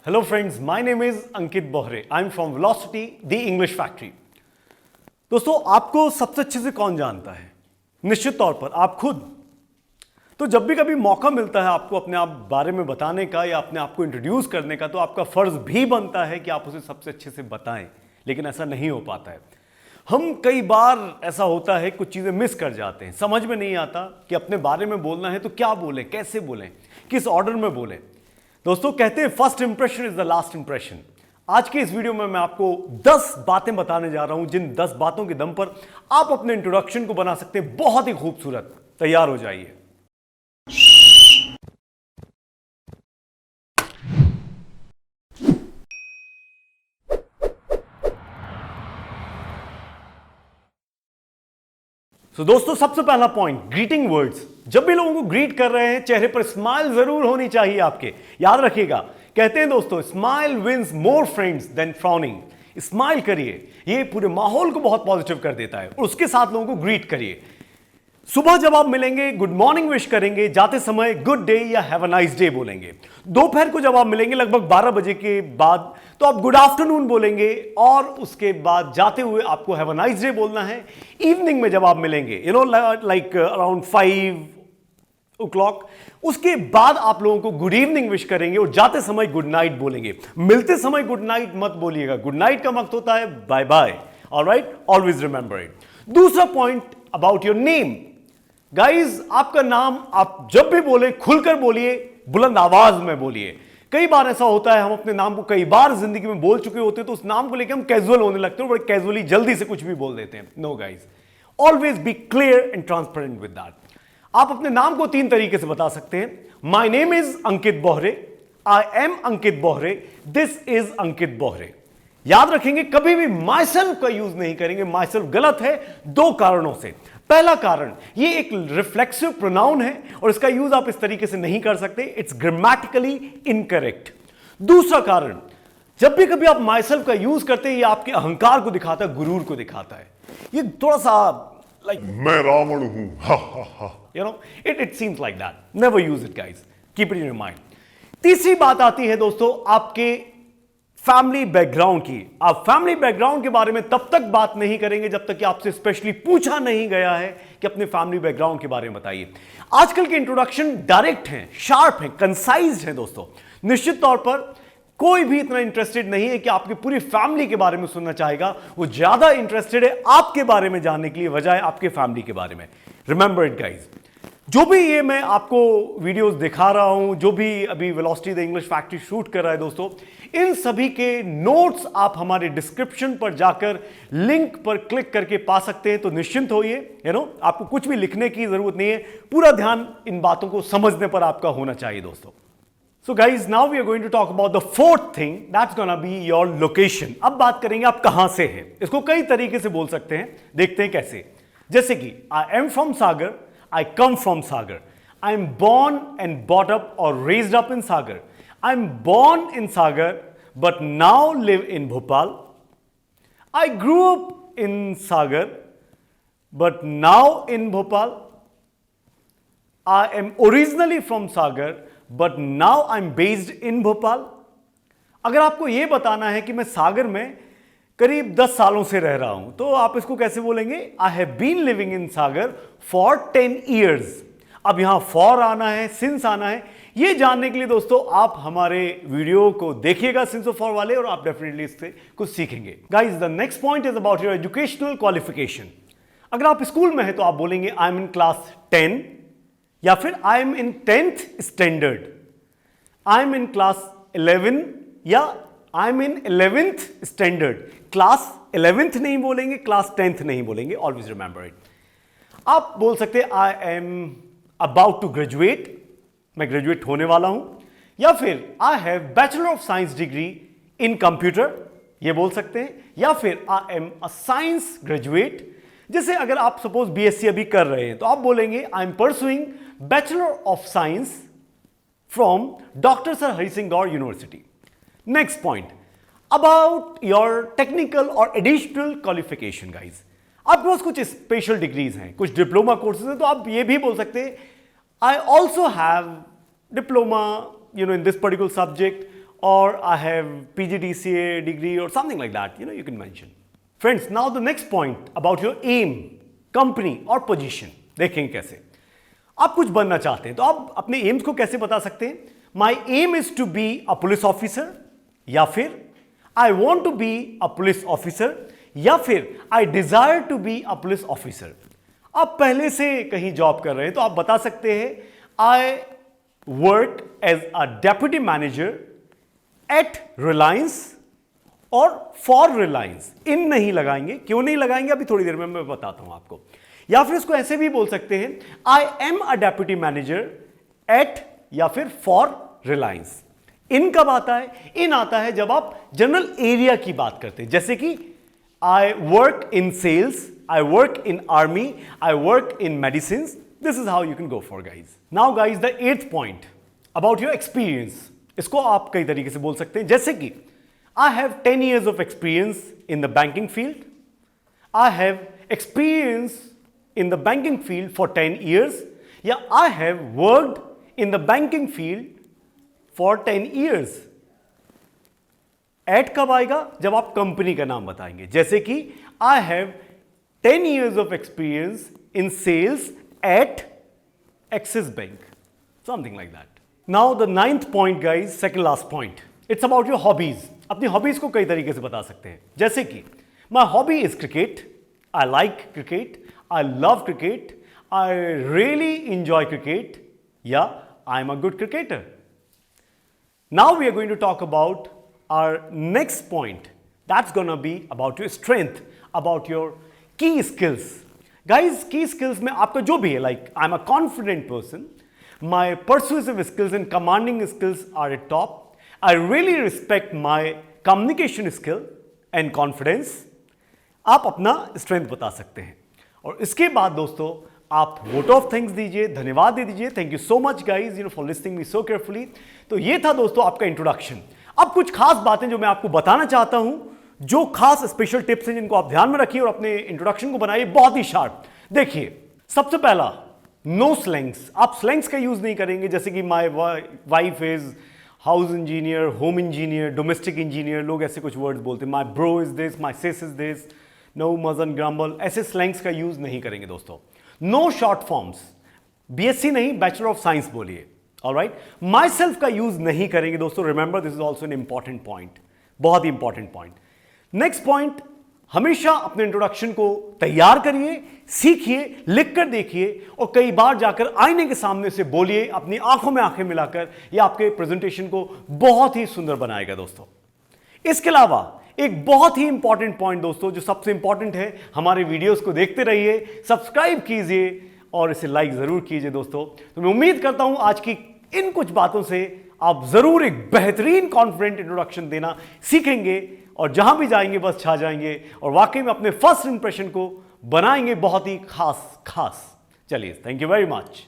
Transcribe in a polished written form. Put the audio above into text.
Hello friends, my name is Ankit Bohre. I'm from Velocity, the English Factory. दोस्तों, आपको सबसे अच्छे से कौन जानता है? निश्चित तौर पर आप खुद। तो जब भी कभी मौका मिलता है आपको अपने आप बारे में बताने का या अपने आप को इंट्रोड्यूस करने का, तो आपका फर्ज भी बनता है कि आप उसे सबसे अच्छे से बताएं, लेकिन ऐसा नहीं हो पाता है। हम कई बार ऐसा होता है, कुछ चीज़ें मिस कर जाते हैं, समझ में नहीं आता कि अपने बारे में बोलना है तो क्या बोलें, कैसे बोलें, किस ऑर्डर में बोलें। दोस्तों, कहते हैं first impression is the last impression. आज के इस वीडियो में मैं आपको 10 बातें बताने जा रहा हूं, जिन 10 बातों के दम पर आप अपने इंट्रोडक्शन को बना सकते हैं बहुत ही खूबसूरत। तैयार हो जाइए। तो दोस्तों, सबसे पहला पॉइंट, ग्रीटिंग वर्ड्स। जब भी लोगों को ग्रीट कर रहे हैं, चेहरे पर स्माइल जरूर होनी चाहिए आपके। याद रखिएगा, कहते हैं दोस्तों, smile wins more friends then frowning. Smile करिए, ये पूरे माहौल को बहुत पॉजिटिव कर देता है। और उसके साथ लोगों को ग्रीट करिए। सुबह जब आप मिलेंगे गुड मॉर्निंग विश करेंगे, जाते समय गुड डे या हैव अ नाइस डे बोलेंगे। दोपहर को जब आप मिलेंगे लगभग 12 बजे के बाद, तो आप गुड आफ्टरनून बोलेंगे, और उसके बाद जाते हुए आपको हैव अ नाइस डे बोलना है। इवनिंग में जब आप मिलेंगे, लाइक अराउंड 5 o'clock, उसके बाद आप लोगों को गुड इवनिंग विश करेंगे और जाते समय गुड नाइट बोलेंगे। मिलते समय गुड नाइट मत बोलिएगा, गुड नाइट का वक्त होता है bye bye. Alright, always remember it. दूसरा point about your name. Guys, आपका नाम आप जब भी बोले खुलकर बोलिए, बुलंद आवाज में बोलिए। कई बार ऐसा होता है, हम अपने नाम को कई बार जिंदगी में बोल चुके होते हैं, तो उस नाम को लेकर हम कैजुअल होने लगते हैं, बड़े कैजुअली जल्दी से कुछ भी बोल देते हैं। No guys, always be clear and transparent with that. आप अपने नाम को 3 तरीके से बता सकते हैं। My name is Ankit Bohre, I am Ankit Bohre, this is Ankit Bohre. याद रखेंगे, कभी भी माई सेल्फ का यूज नहीं करेंगे। माई सेल्फ गलत है 2 कारणों से। पहला कारण, ये एक रिफ्लेक्सिव प्रोनाउन है और इसका यूज आप इस तरीके से नहीं कर सकते, इट्स ग्रामेटिकली इनकरेक्ट। दूसरा कारण, जब भी कभी आप माई सेल्फ का यूज करते हैं, ये आपके अहंकार को दिखाता है, गुरूर को दिखाता है। ये थोड़ा सा like मैं रावण हूं, it seems like that. Never use it, guys. Keep it in your mind. तीसरी बात आती है दोस्तों, आपके फैमिली बैकग्राउंड की। आप फैमिली बैकग्राउंड के बारे में तब तक बात नहीं करेंगे जब तक कि आपसे स्पेशली पूछा नहीं गया है कि अपने फैमिली बैकग्राउंड के बारे में बताइए। आजकल के इंट्रोडक्शन डायरेक्ट हैं, शार्प हैं, कंसाइज हैं दोस्तों। निश्चित तौर पर कोई भी इतना इंटरेस्टेड नहीं है कि आपकी पूरी फैमिली के बारे में सुनना चाहेगा। वो ज्यादा इंटरेस्टेड है आपके बारे में जानने के लिए, बजाय आपके फैमिली के बारे में। Remember it guys. जो भी ये मैं आपको वीडियोस दिखा रहा हूं, जो भी अभी velocity the English factory shoot कर रहा है दोस्तों, इन सभी के नोट्स आप हमारे डिस्क्रिप्शन पर जाकर लिंक पर क्लिक करके पा सकते हैं। तो निश्चिंत होइए, आपको कुछ भी लिखने की जरूरत नहीं है। पूरा ध्यान इन बातों को समझने पर आपका होना चाहिए दोस्तों। So guys, now we are going to talk about the 4th thing, that's gonna be your location. अब बात करेंगे आप कहां से हैं। इसको कई तरीके से बोल सकते हैं, देखते हैं कैसे। जैसे कि I am from Sagar, I come from Sagar. I am born and brought up or raised up in Sagar. I am born in Sagar but now live in Bhopal. I grew up in Sagar but now in Bhopal. I am originally from Sagar but now I am based in Bhopal. अगर आपको यह बताना है कि मैं सागर में करीब 10 सालों से रह रहा हूं, तो आप इसको कैसे बोलेंगे? I have been living in Sagar for 10 years. अब यहां फॉर आना है, सिंस आना है। यह जानने के लिए दोस्तों आप हमारे वीडियो को देखिएगा, सिंस और फॉर वाले, और आप डेफिनेटली इससे कुछ सीखेंगे। Guys, the next point is about your educational qualification. अगर आप स्कूल में हैं तो आप बोलेंगे आई एम इन क्लास 10, या फिर I am in 10th standard, I am in class 11, या I am in 11th standard. Class 11th नहीं बोलेंगे, क्लास 10th नहीं बोलेंगे। Always remember it. आप बोल सकते हैं I am about to graduate, मैं ग्रेजुएट होने वाला हूं, या फिर I have bachelor of science degree in computer, ये बोल सकते हैं, या फिर I am a science graduate. जैसे अगर आप सपोज बीएससी अभी कर रहे हैं, तो आप बोलेंगे I am pursuing bachelor of science from doctor sir Hari Singh Gaur university. Next point about your technical और एडिशनल क्वालिफिकेशन। गाइज, आपके पास कुछ स्पेशल डिग्रीज हैं, कुछ डिप्लोमा कोर्सेज हैं, तो आप ये भी बोल सकते हैं I also have diploma in this particular subject, or I have PGDCA degree or something like that. You can mention. Friends, now the next point about your aim, company और position. देखेंगे कैसे आप कुछ बनना चाहते हैं तो आप अपने एम्स को कैसे बता सकते हैं? My aim is to be a police officer, या फिर I want to be a police officer, या फिर I desire to be a police officer. आप पहले से कहीं जॉब कर रहे हैं तो आप बता सकते हैं I work as a deputy manager at Reliance और for Reliance. इन नहीं लगाएंगे, क्यों नहीं लगाएंगे अभी थोड़ी देर में मैं बताता हूं आपको. या फिर इसको ऐसे भी बोल सकते हैं I am a deputy manager at या फिर for Reliance. इन कब आता है? इन आता है जब आप जनरल एरिया की बात करते हैं, जैसे कि I work in sales, I work in army, I work in medicines. This is how you can go for, guys. Now guys, the 8th point about your experience. इसको आप कई तरीके से बोल सकते हैं, जैसे कि I have 10 years of experience in the banking field. I have experience in the banking field for 10 years. या I have worked in the banking field for 10 years. Eight कब आएगा? जब आप कंपनी का नाम बताएंगे, जैसे कि I have 10 years of experience in sales at Axis Bank. Something like that. Now the 9th point, guys, second last point. It's about your hobbies. अपनी हॉबीज को कई तरीके से बता सकते हैं, जैसे कि My hobby is cricket. I like cricket. I love cricket. I really enjoy cricket. Yeah, I'm a good cricketer. Now we are going to talk about our next point. That's gonna be about your strength, about your key skills. Guys, key skills में आपका जो भी है, like I'm a confident person, my persuasive skills and commanding skills are at top. I really respect my communication skill and confidence. आप अपना strength बता सकते हैं. और इसके बाद दोस्तों आप वोट ऑफ थैंक्स दीजिए, धन्यवाद दे दीजिए. Thank you so much guys for listening me so carefully. तो ये था दोस्तों आपका इंट्रोडक्शन. अब कुछ खास बातें जो मैं आपको बताना चाहता हूं, जो खास स्पेशल टिप्स हैं जिनको आप ध्यान में रखिए और अपने इंट्रोडक्शन को बनाइए बहुत ही शार्प. देखिए, सबसे पहला, नो स्लैंग्स. आप स्लैंग्स का यूज नहीं करेंगे, जैसे कि my wife is house engineer, home engineer, domestic engineer. लोग ऐसे कुछ वर्ड्स बोलते हैं, my bro is this, my sis is this, no मजन ग्रम्बल. ऐसे स्लैंग्स का यूज नहीं करेंगे दोस्तों. No short forms. बीएससी नहीं, बैचलर ऑफ साइंस बोलिए. ऑलराइट, माई सेल्फ का यूज नहीं करेंगे दोस्तों. Remember, this is also an important point, बहुत ही इंपॉर्टेंट पॉइंट. नेक्स्ट पॉइंट, हमेशा अपने इंट्रोडक्शन को तैयार करिए, सीखिए, लिखकर देखिए और कई बार जाकर आईने के सामने से बोलिए. अपनी आंखों में आंखें मिलाकर यह आपके प्रेजेंटेशन को बहुत ही सुंदर बनाएगा दोस्तों. इसके अलावा एक बहुत ही इंपॉर्टेंट पॉइंट दोस्तों, जो सबसे इंपॉर्टेंट है, हमारे वीडियोस को देखते रहिए, सब्सक्राइब कीजिए और इसे लाइक जरूर कीजिए दोस्तों. तो मैं उम्मीद करता हूं आज की इन कुछ बातों से आप जरूर एक बेहतरीन कॉन्फिडेंट इंट्रोडक्शन देना सीखेंगे और जहां भी जाएंगे बस छा जाएंगे और वाकई में अपने फर्स्ट इंप्रेशन को बनाएंगे बहुत ही खास. चलिए, थैंक यू वेरी मच.